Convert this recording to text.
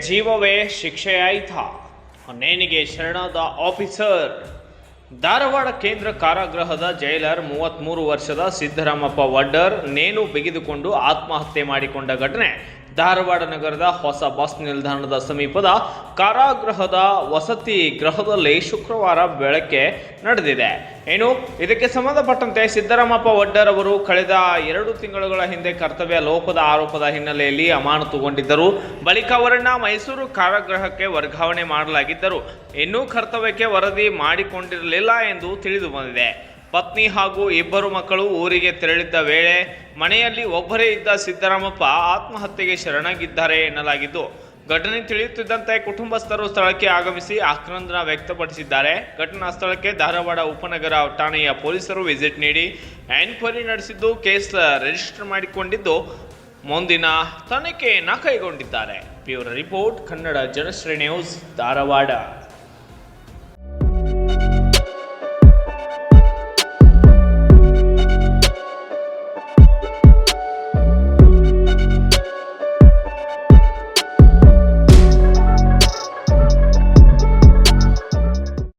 ಜೀವವೇ ಶಿಕ್ಷೆಯಾಯಿತಾ? ನೇಣಿಗೆ ಶರಣಾದ ಆಫೀಸರ್. ಧಾರವಾಡ ಕೇಂದ್ರ ಕಾರಾಗೃಹದ ಜೈಲರ್ 33 ವರ್ಷದ ಸಿದ್ದರಾಮಪ್ಪ ವಡ್ಡರ್ ನೇಣು ಬಿಗಿದುಕೊಂಡು ಆತ್ಮಹತ್ಯೆ ಮಾಡಿಕೊಂಡ ಘಟನೆ ಧಾರವಾಡ ನಗರದ ಹೊಸ ಬಸ್ ನಿಲ್ದಾಣದ ಸಮೀಪದ ಕಾರಾಗೃಹದ ವಸತಿ ಗೃಹದಲ್ಲಿ ಶುಕ್ರವಾರ ಬೆಳಗ್ಗೆ ನಡೆದಿದೆ. ಇದಕ್ಕೆ ಸಂಬಂಧಪಟ್ಟಂತೆ ಸಿದ್ದರಾಮಪ್ಪ ವಡ್ಡರ್ ಅವರು ಕಳೆದ 2 ತಿಂಗಳುಗಳ ಹಿಂದೆ ಕರ್ತವ್ಯ ಲೋಪದ ಆರೋಪದ ಹಿನ್ನೆಲೆಯಲ್ಲಿ ಅಮಾನತುಗೊಂಡಿದ್ದರು. ಬಳಿಕ ಅವರನ್ನ ಮೈಸೂರು ಕಾರಾಗೃಹಕ್ಕೆ ವರ್ಗಾವಣೆ ಮಾಡಲಾಗಿದ್ದರು. ಇನ್ನೂ ಕರ್ತವ್ಯಕ್ಕೆ ವರದಿ ಮಾಡಿಕೊಂಡಿರಲಿಲ್ಲ ಎಂದು ತಿಳಿದು ಬಂದಿದೆ. ಪತ್ನಿ ಹಾಗೂ 2 ಮಕ್ಕಳು ಊರಿಗೆ ತೆರಳಿದ್ದ ವೇಳೆ ಮನೆಯಲ್ಲಿ ಒಬ್ಬರೇ ಇದ್ದ ಸಿದ್ದರಾಮಪ್ಪ ಆತ್ಮಹತ್ಯೆಗೆ ಶರಣಾಗಿದ್ದಾರೆ ಎನ್ನಲಾಗಿದ್ದು, ಘಟನೆ ತಿಳಿಯುತ್ತಿದ್ದಂತೆ ಕುಟುಂಬಸ್ಥರು ಸ್ಥಳಕ್ಕೆ ಆಗಮಿಸಿ ಆಕ್ರಂದನ ವ್ಯಕ್ತಪಡಿಸಿದ್ದಾರೆ. ಘಟನಾ ಸ್ಥಳಕ್ಕೆ ಧಾರವಾಡ ಉಪನಗರ ಠಾಣೆಯ ಪೊಲೀಸರು ವಿಸಿಟ್ ನೀಡಿ ಎನ್ಕ್ವೈರಿ ನಡೆಸಿದ್ದು, ಕೇಸ್ ರಿಜಿಸ್ಟರ್ ಮಾಡಿಕೊಂಡಿದ್ದು ಮುಂದಿನ ತನಿಖೆಯನ್ನು ಕೈಗೊಂಡಿದ್ದಾರೆ. Bureau report, Kannada Janashri news, Dharwad.